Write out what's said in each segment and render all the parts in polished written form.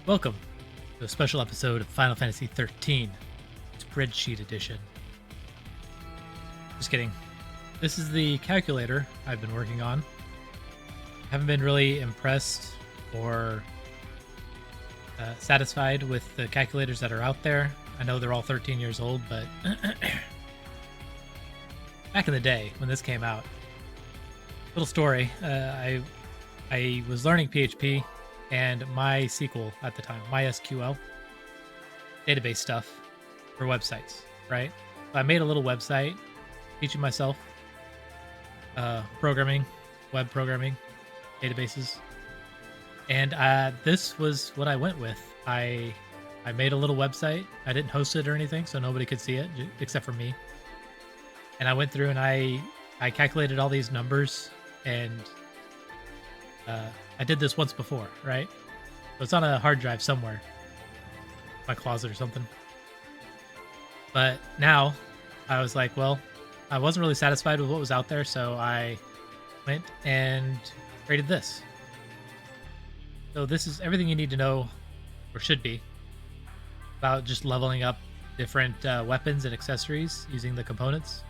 Welcome to a special episode of Final Fantasy XIII, Spreadsheet Edition. Just kidding. This is the calculator I've been working on. Haven't been really impressed or satisfied with the calculators that are out there. I know they're all 13 years old, but back in the day when this came out, little story, I was learning PHP and MySQL at the time, MySQL, database stuff for websites, right? So I made a little website teaching myself programming, web programming, databases. And this was what I went with. I made a little website. I didn't host it or anything, so nobody could see it except for me. And I went through and I calculated all these numbers, and I did this once before, right? So it's on a hard drive somewhere, my closet or something. But now I was like, well, I wasn't really satisfied with what was out there, so I went and created this. So this is everything you need to know, or should be, about just leveling up different weapons and accessories using the components.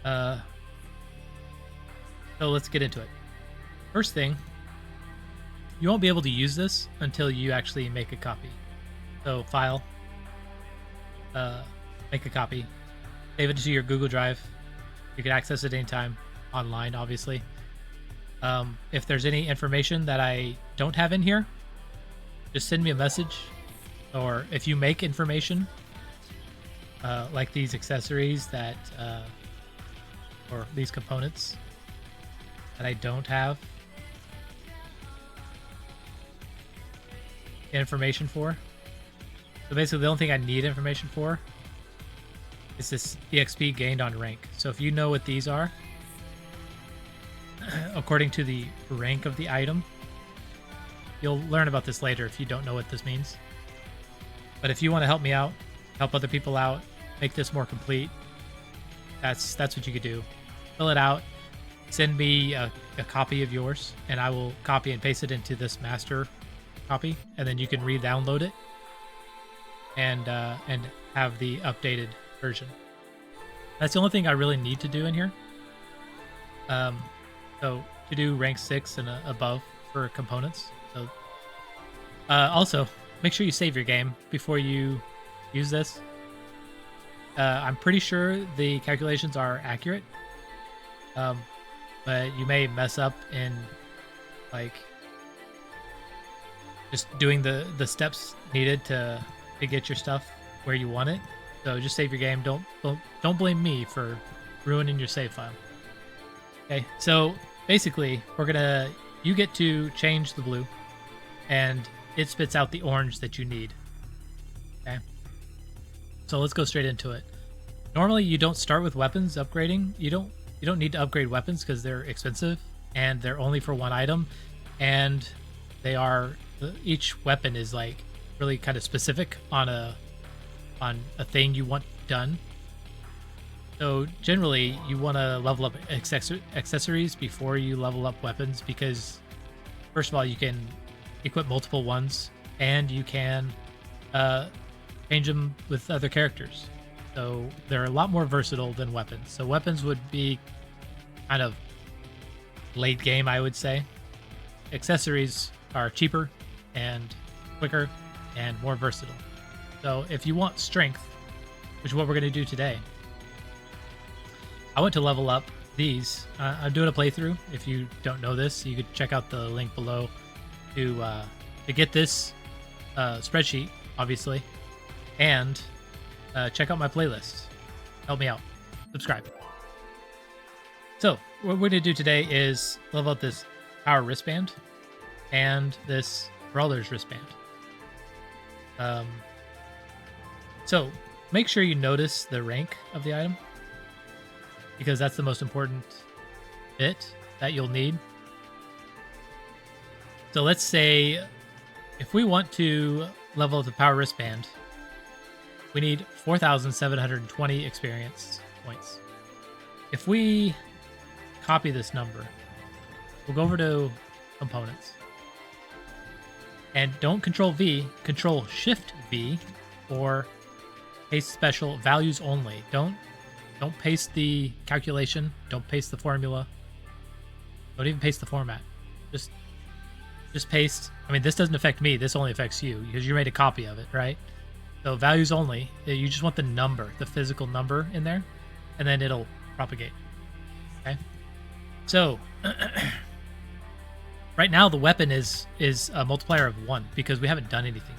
So let's get into it. First thing, you won't be able to use this until you actually make a copy. So file, make a copy, save it to your Google Drive. You can access it anytime online, obviously. If there's any information that I don't have in here, just send me a message. Or if you make information, like these accessories that, or these components that I don't have information for. So basically the only thing I need information for is this EXP gained on rank. So if you know what these are, according to the rank of the item, you'll learn about this later if you don't know what this means. But if you want to help me out, help other people out, make this more complete, that's what you could do. Fill it out, send me a copy of yours, and I will copy and paste it into this master copy, and then you can re-download it and have the updated version. That's the only thing I really need to do in here. So to do rank 6 and above for components. So also make sure you save your game before you use this. I'm pretty sure the calculations are accurate, but you may mess up in like just doing the steps needed to get your stuff where you want it. So just save your game. Don't blame me for ruining your save file. Okay, so basically you get to change the blue, and it spits out the orange that you need. Okay, so let's go straight into it. Normally you don't start with weapons upgrading. You don't need to upgrade weapons because they're expensive and they're only for one item, and each weapon is like really kind of specific on a thing you want done. So generally you want to level up accessories before you level up weapons, because first of all, you can equip multiple ones, and you can change them with other characters. So they're a lot more versatile than weapons. So weapons would be kind of late game, I would say. Accessories are cheaper and quicker and more versatile. So if you want strength, which is what we're going to do today, I want to level up these. I'm doing a playthrough. If you don't know this, you could check out the link below to get this spreadsheet, obviously, and check out my playlist. Help me out. Subscribe. So what we're going to do today is level up this power wristband and this brawler's wristband. So make sure you notice the rank of the item, because that's the most important bit that you'll need. So let's say if we want to level up the power wristband, we need 4,720 experience points. If we copy this number, we'll go over to components. And don't control V, control Shift V, or paste special values only. Don't paste the calculation. Don't paste the formula. Don't even paste the format. Just paste. I mean, this doesn't affect me. This only affects you because you made a copy of it, right? So values only. You just want the number, the physical number in there, and then it'll propagate. Okay. So right now the weapon is a multiplier of 1 because we haven't done anything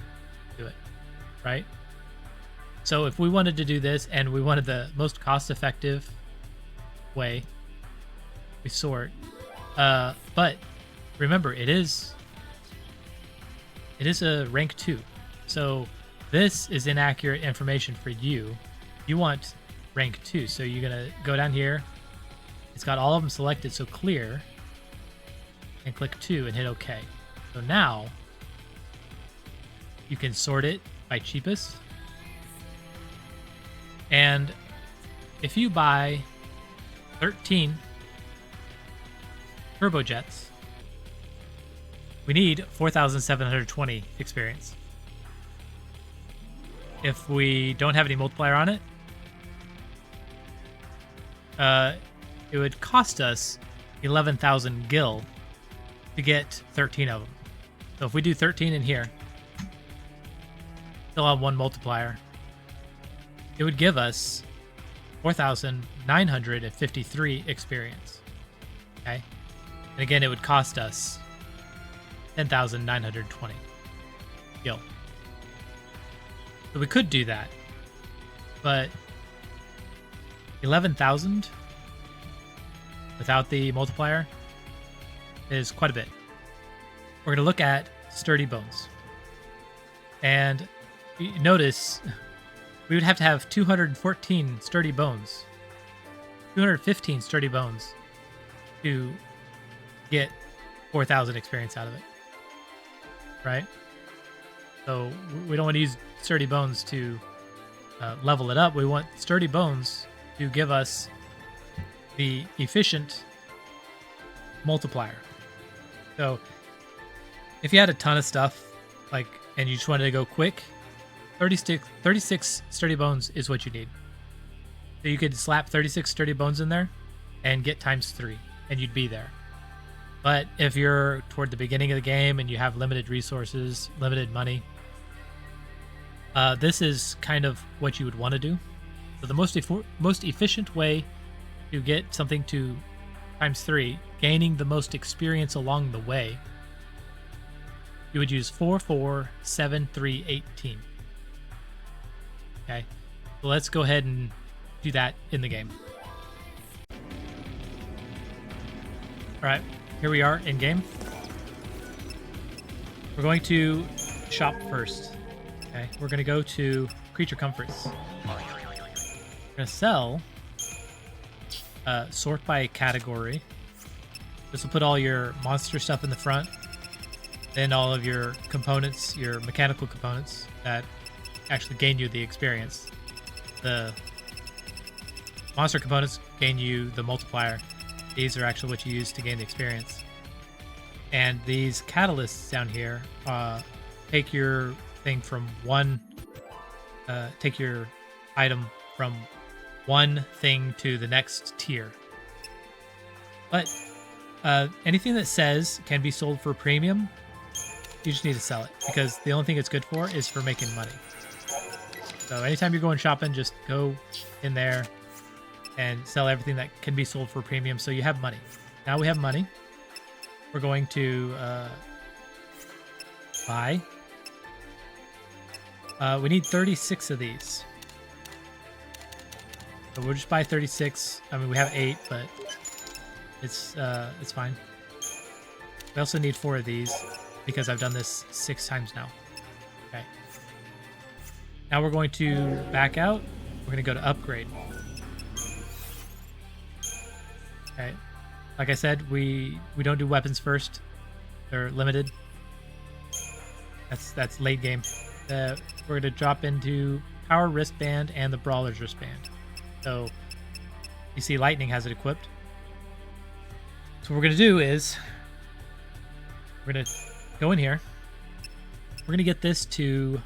to it, right? So if we wanted to do this and we wanted the most cost-effective way, we sort. But remember, it is a rank 2. So this is inaccurate information for you. You want rank 2. So you're going to go down here. It's got all of them selected, so clear. And click 2 and hit OK. So now you can sort it by cheapest. And if you buy 13 turbojets, we need 4,720 experience. If we don't have any multiplier on it, it would cost us 11,000 gil to get 13 of them. So if we do 13 in here, still have 1 multiplier, it would give us 4,953 experience. Okay? And again, it would cost us 10,920 gil. So we could do that, but 11,000 without the multiplier is quite a bit. We're going to look at sturdy bones. And notice we would have to have 214 sturdy bones, 215 sturdy bones to get 4,000 experience out of it, right? So we don't want to use sturdy bones to level it up. We want sturdy bones to give us the efficient multiplier. So if you had a ton of stuff, like, and you just wanted to go quick, 36 sturdy bones is what you need. So you could slap 36 sturdy bones in there and get ×3, and you'd be there. But if you're toward the beginning of the game and you have limited resources, limited money, this is kind of what you would want to do. So the most efficient way to get something to ×3, gaining the most experience along the way, you would use 4, 4, 7, 3, 18. Okay, so let's go ahead and do that in the game. All right, here we are in game. We're going to shop first. Okay, we're going to go to creature comforts. We're going to sell, sort by category. This will put all your monster stuff in the front, then all of your components, your mechanical components that actually gain you the experience. The monster components gain you the multiplier. These are actually what you use to gain the experience. And these catalysts down here take your thing from one, take your item from one thing to the next tier. But anything that says can be sold for premium, you just need to sell it, because the only thing it's good for is for making money. So anytime you're going shopping, just go in there and sell everything that can be sold for premium, so you have money. Now we have money. We're going to buy. We need 36 of these. So we'll just buy 36. I mean, we have 8, but it's fine. We also need 4 of these because I've done this 6 times now. Okay. Now we're going to back out. We're going to go to upgrade. Okay. Like I said, we don't do weapons first. They're limited. That's late game. We're going to drop into power wristband and the brawler's wristband. So you see lightning has it equipped. So what we're going to do is we're going to go in here. we're gonna get this to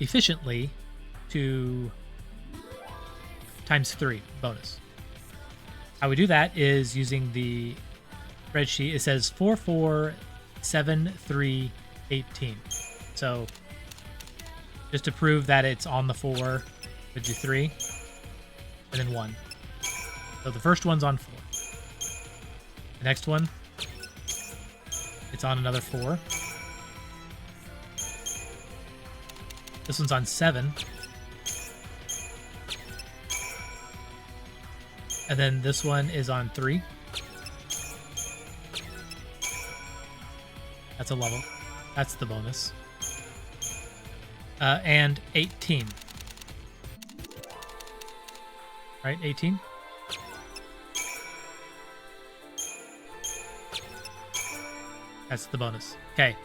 efficiently to ×3 bonus. How we do that is using the spreadsheet. It says 4, 4, 7, 3, 18. So just to prove that it's on the 4, we do 3 and then 1. So the first one's on 4. The next one, it's on another 4. This one's on 7. And then this one is on 3. That's a level. That's the bonus. And 18. Right, 18? That's the bonus. Okay,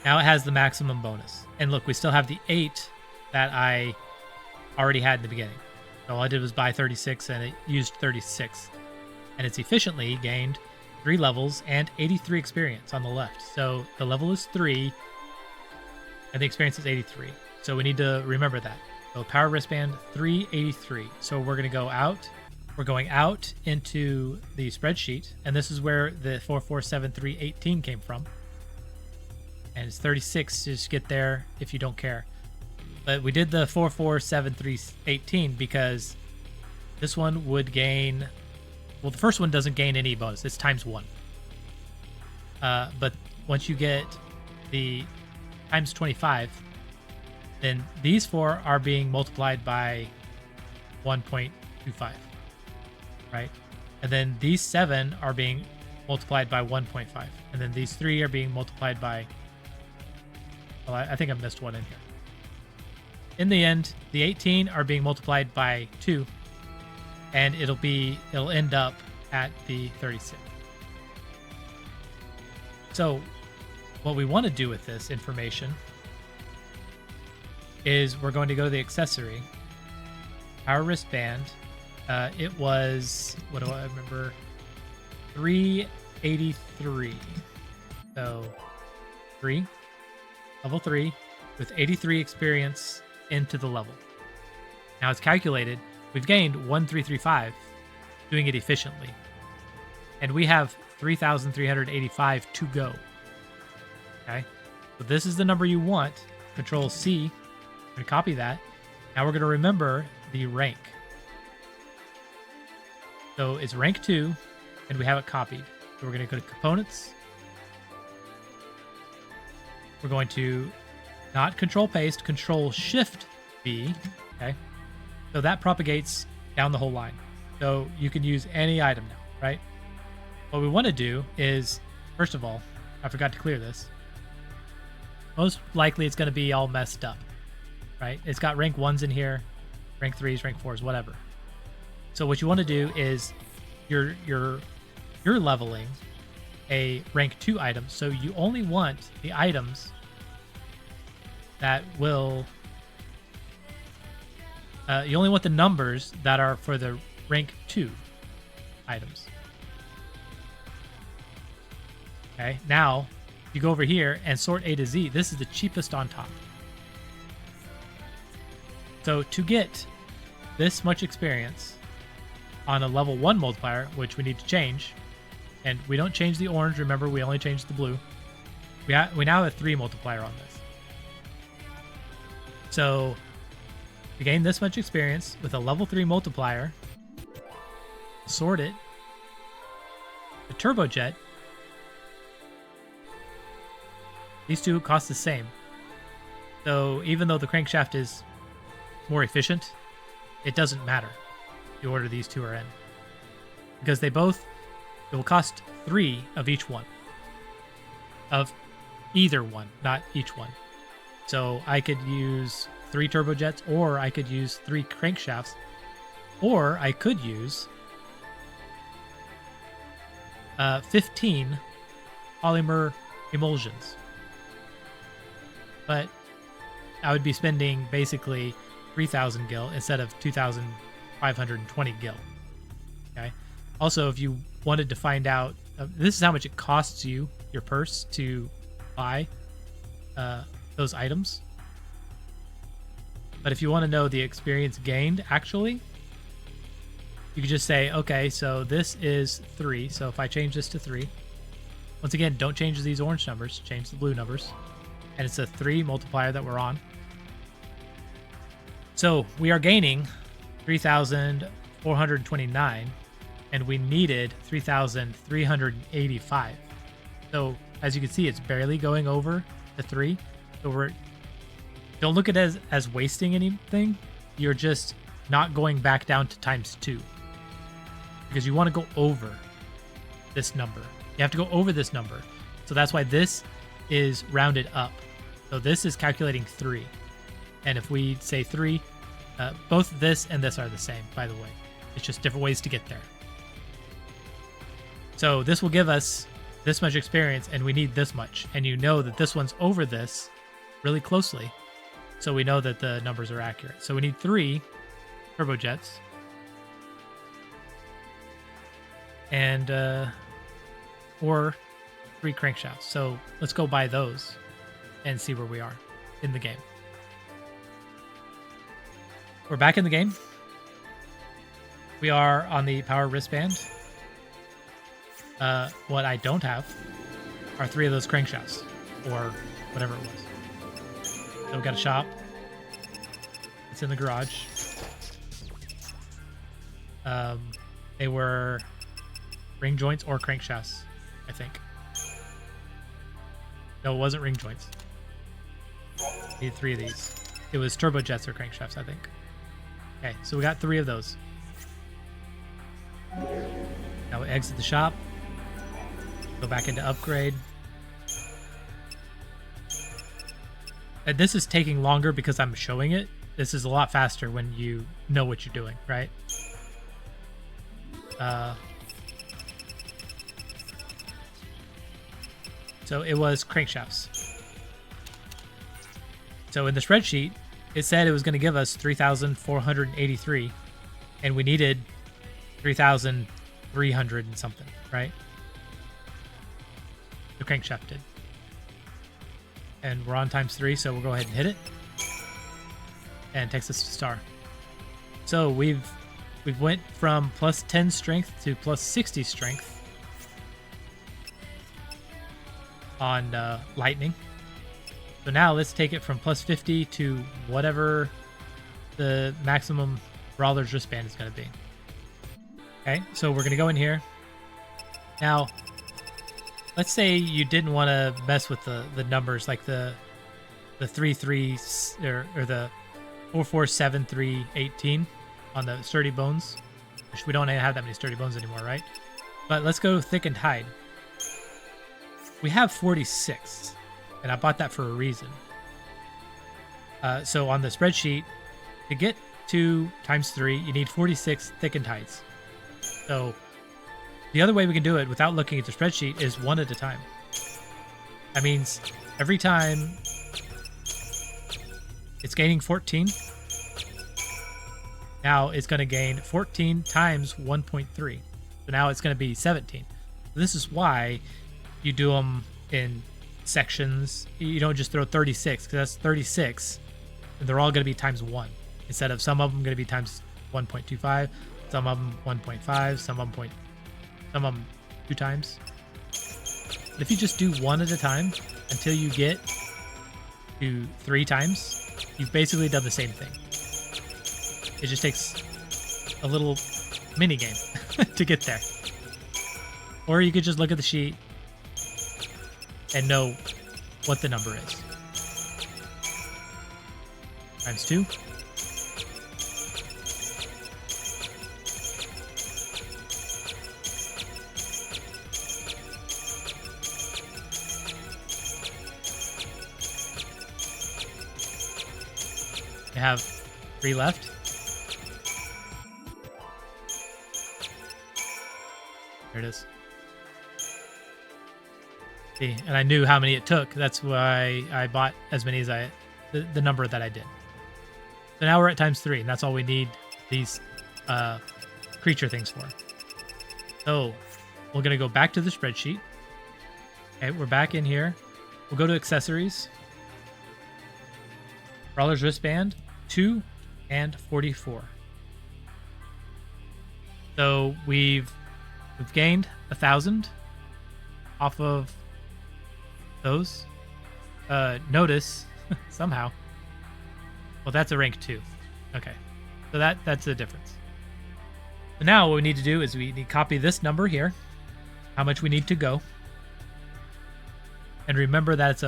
now it has the maximum bonus. And look, we still have the 8 that I already had in the beginning. So all I did was buy 36 and it used 36. And it's efficiently gained 3 levels and 83 experience on the left. So the level is 3 and the experience is 83. So we need to remember that. So power wristband 383. So we're going to go out. We're going out into the spreadsheet, and this is where the 447318 came from. And it's 36. Just get there if you don't care. But we did the 447318 because this one would gain. Well, the first one doesn't gain any bonus. It's ×1. But once you get the ×25, then these 4 are being multiplied by 1.25. Right? And then these 7 are being multiplied by 1.5. And then these 3 are being multiplied by, well, I think I missed one in here. In the end, the 18 are being multiplied by 2, and it'll end up at the 36. So what we want to do with this information is we're going to go to the accessory, our wristband. It was, what do I remember? 383. So 3, level 3 with 83 experience into the level. Now it's calculated. We've gained 1335 doing it efficiently. And we have 3,385 to go. Okay. So this is the number you want. Control C. I'm going to copy that. Now we're going to remember the rank. So it's rank 2, and we have it copied. So we're going to go to components. We're going to not control paste, control shift V. Okay. So that propagates down the whole line. So you can use any item now, right? What we want to do is, first of all, I forgot to clear this. Most likely it's going to be all messed up, right? It's got rank 1s in here, rank 3s, rank 4s, whatever. So what you want to do is you're leveling a rank 2 item. So you only want the items that will you only want the numbers that are for the rank 2 items. Okay, now you go over here and sort A to Z. This is the cheapest on top. So to get this much experience on a level 1 multiplier, which we need to change, and we don't change the orange, remember we only changed the blue. We now have a 3 multiplier on this. So we gain this much experience with a level 3 multiplier, sort it, the turbojet, these two cost the same. So even though the crankshaft is more efficient, it doesn't matter the order these two are in, because it will cost 3 of each one, of either one, not each one. So I could use 3 turbojets, or I could use 3 crankshafts, or I could use 15 polymer emulsions. But I would be spending basically 3,000 gil instead of 2,520 gil. Okay. Also, if you wanted to find out, this is how much it costs you, your purse, to buy those items. But if you want to know the experience gained, actually, you could just say, okay, so this is 3. So if I change this to 3, once again, don't change these orange numbers, change the blue numbers. And it's a 3 multiplier that we're on. So we are gaining 3,429, and we needed 3,385. So as you can see, it's barely going over the 3. So don't look at it as wasting anything. You're just not going back down to ×2, because you want to go over this number. You have to go over this number. So that's why this is rounded up. So this is calculating 3. And if we say 3, both this and this are the same, by the way. It's just different ways to get there. So this will give us this much experience, and we need this much. And you know that this one's over this really closely. So we know that the numbers are accurate. So we need 3 turbojets. And, or 3 crankshafts. So let's go buy those and see where we are in the game. We're back in the game. We are on the power wristband. What I don't have are 3 of those crankshafts, or whatever it was. So we got a shop. It's in the garage. They were ring joints or crankshafts, I think. No, it wasn't ring joints. Need 3 of these. It was turbojets or crankshafts, I think. Okay, so we got 3 of those. Now we exit the shop. Go back into upgrade. And this is taking longer because I'm showing it. This is a lot faster when you know what you're doing, right? So it was crankshafts. So in the spreadsheet, it said it was going to give us 3,483, and we needed 3,300 and something, right? The crankshaft did. And we're on ×3, so we'll go ahead and hit it. And it takes us to star. So we've went from +10 strength to +60 strength on lightning. So now let's take it from +50 to whatever the maximum brawler's wristband is going to be. Okay, so we're going to go in here. Now, let's say you didn't want to mess with the numbers, like the 3-3 or the 4-4-7-3-18 on the sturdy bones, which we don't have that many sturdy bones anymore, right? But let's go thickened hide. We have 46, and I bought that for a reason. So on the spreadsheet, to get to ×3, you need 46 thickened hides. So the other way we can do it without looking at the spreadsheet is 1 at a time. That means every time it's gaining 14. Now it's going to gain 14 times 1.3. So now it's going to be 17. So this is why you do them in sections. You don't just throw 36, because that's 36. And they're all going to be ×1. Instead of some of them going to be ×1.25, some of them 1.5, some of them 2 times. But if you just do 1 at a time until you get to 3 times, you've basically done the same thing. It just takes a little mini game to get there. Or you could just look at the sheet and know what the number is. ×2. I have 3 left. There it is. See, and I knew how many it took. That's why I bought as many as the number that I did. So now we're at ×3, and that's all we need these creature things for. So we're gonna go back to the spreadsheet. Okay, we're back in here. We'll go to accessories. Brawler's wristband, 2 and 44. So we've gained 1,000 off of those. Notice somehow. Well, that's a rank 2. Okay, so that's the difference. So now what we need to do is we need to copy this number here, how much we need to go, and remember that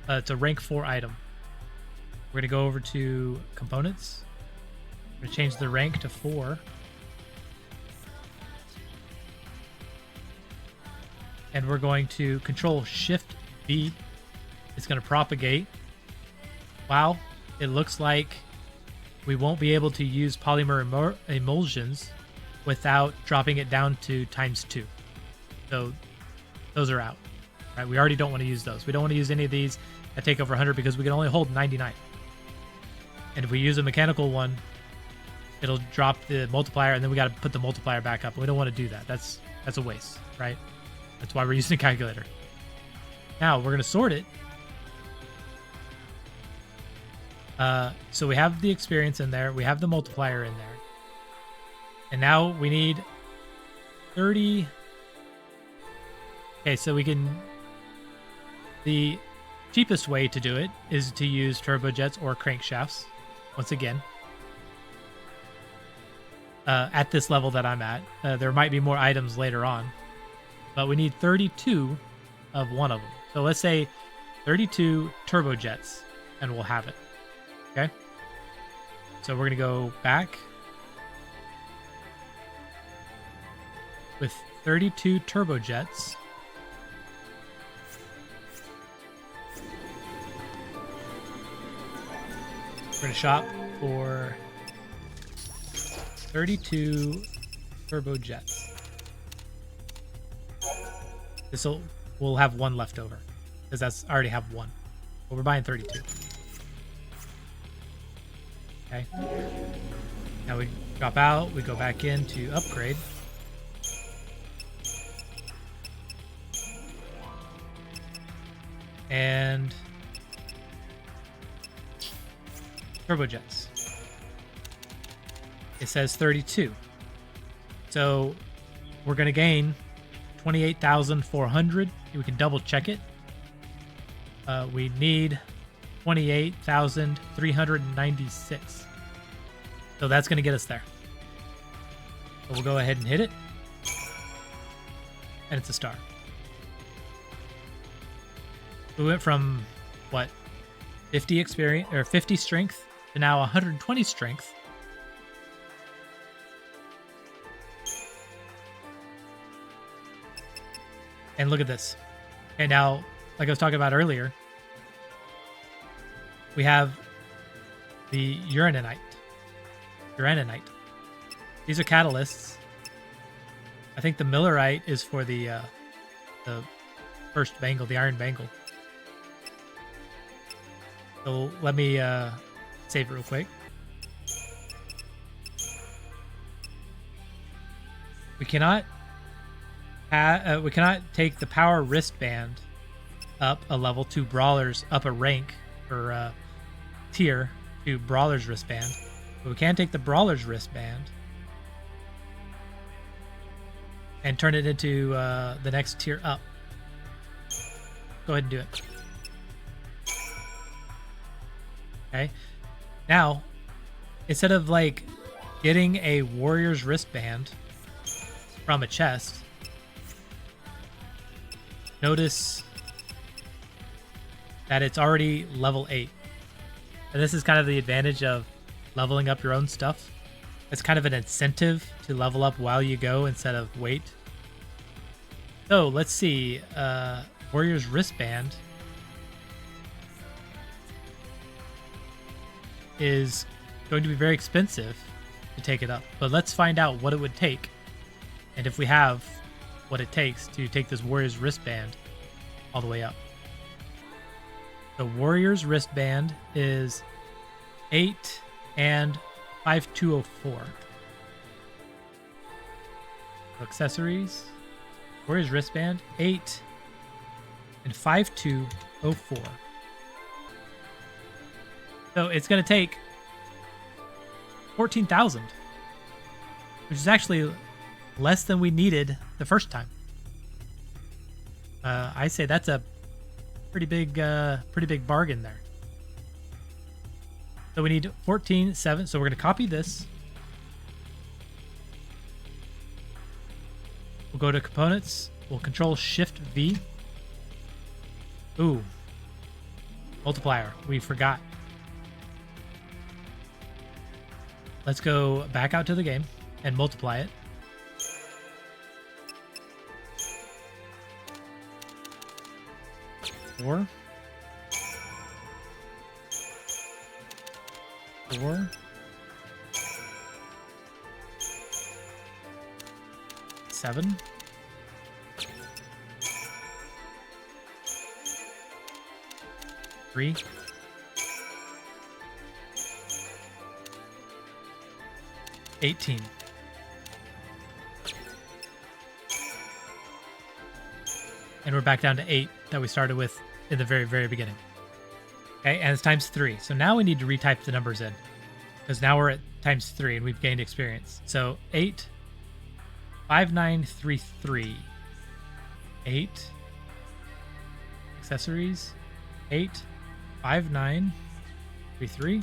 it's a rank 4 item. We're gonna go over to components. We're gonna change the rank to 4. And we're going to control Shift B. It's going to propagate. Wow, it looks like we won't be able to use polymer emulsions without dropping it down to ×2. So those are out. Right? We already don't want to use those. We don't want to use any of these that take over 100 because we can only hold 99. And if we use a mechanical one, it'll drop the multiplier, and then we got to put the multiplier back up. We don't want to do that. That's a waste, right? That's why we're using a calculator. Now we're going to sort it. So we have the experience in there. We have the multiplier in there. And now we need 30. Okay, so we can... The cheapest way to do it is to use turbojets or crankshafts. Once again. At this level that I'm at. There might be more items later on. But we need 32 of one of them. So let's say 32 turbojets, and we'll have it. Okay? So we're going to go back with 32 turbojets. We're going to shop for 32 turbojets. We'll have 1 left over because I already have 1, but we're buying 32. Okay. Now we drop out. We go back in to upgrade. And turbojets. It says 32. So we're going to gain 28,400. We can double check it. We need 28,396. So that's going to get us there. So we'll go ahead and hit it. And it's a star. We went from what? 50 experience or 50 strength to now 120 strength. And look at this. Okay, now, like I was talking about earlier, we have the uraninite. These are catalysts. I think the millerite is for the first bangle, the iron bangle. So let me save it real quick. We cannot take the power wristband up a level to brawlers, up a rank or tier to brawler's wristband, but we can take the brawler's wristband and turn it into the next tier up. Go ahead and do it. Okay, now instead of like getting a warrior's wristband from a chest, notice that it's already level 8. And this is kind of the advantage of leveling up your own stuff. It's kind of an incentive to level up while you go instead of wait. So let's see. Warrior's wristband is going to be very expensive to take it up. But let's find out what it would take. And if we have what it takes to take this warrior's wristband all the way up. The warrior's wristband is 8 and 5204. Accessories, warrior's wristband, 8 and 5204. So it's going to take 14,000, which is actually less than we needed the first time. I say that's a pretty big bargain there. So we need 14,700. So we're going to copy this. We'll go to components. We'll control Shift V. Ooh. Multiplier. We forgot. Let's go back out to the game and multiply it. Four. 7. 3. 18. And we're back down to 8 that we started with in the very, very beginning. Okay, and it's times 3. So now we need to retype the numbers in, because now we're at times 3 and we've gained experience. So 8, 5933. 8. Accessories. 8, 5933.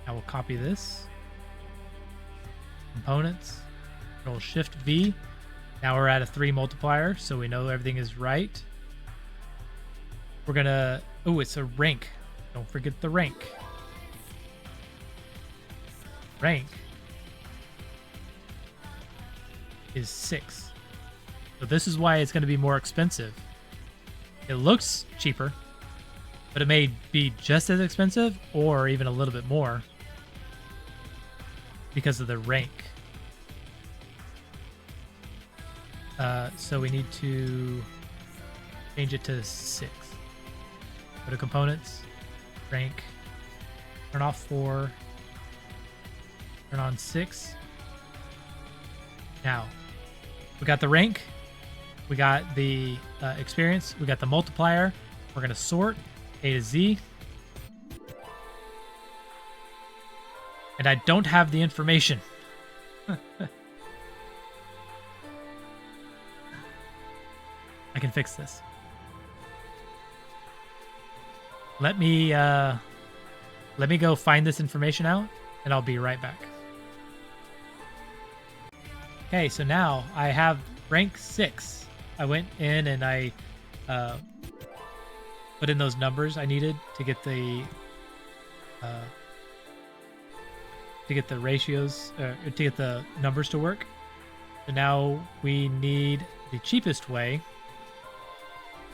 Now we'll copy this. Components. Control Shift V. Now we're at a 3 multiplier, so we know everything is right. We're gonna, oh, it's a rank. Don't forget the rank. Rank is 6. So this is why it's gonna be more expensive. It looks cheaper, but it may be just as expensive or even a little bit more because of the rank. So we need to change it to 6. Go to components, rank, turn off 4, turn on 6. Now, we got the rank, we got the experience, we got the multiplier. We're going to sort A to Z. And I don't have the information. I can fix this. Let me go find this information out, and I'll be right back. Okay, so now I have rank 6. I went in and I put in those numbers I needed to get the ratios, to get the numbers to work. So now we need, the cheapest way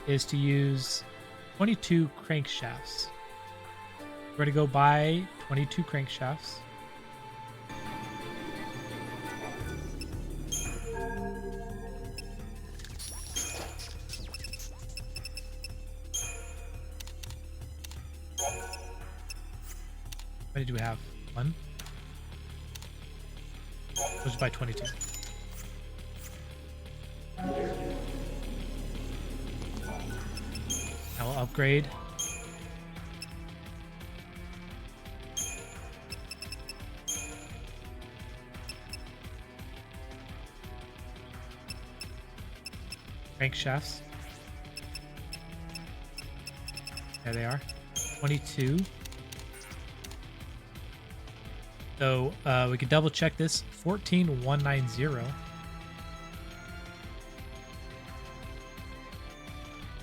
is to use 22 crankshafts. We're going to go buy 22 crankshafts. How many do we have? 1? Let's just buy 22. Now we'll upgrade. Crankshafts. There they are. 22. So we could double check this. 14,190.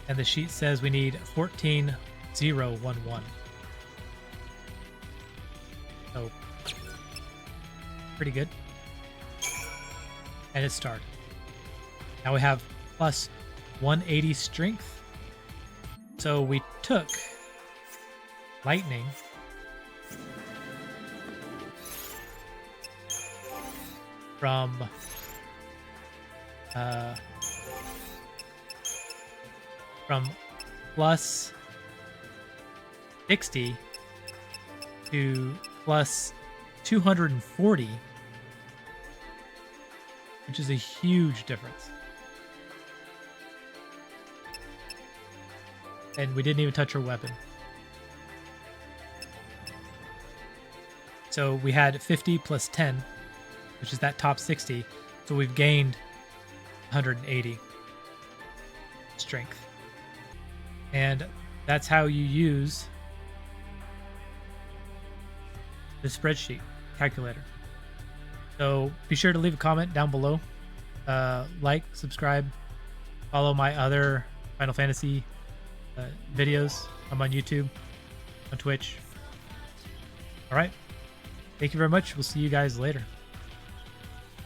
And the sheet says we need 14,011. So pretty good. And it's started. Now we have plus 180 strength. So we took lightning from plus 60 to plus 240, which is a huge difference. And we didn't even touch her weapon. So we had 50 plus 10, which is that top 60. So we've gained 180 strength. And that's how you use the spreadsheet calculator. So be sure to leave a comment down below. Like, subscribe, follow my other Final Fantasy videos. I'm on YouTube, on Twitch. All right. Thank you very much. We'll see you guys later.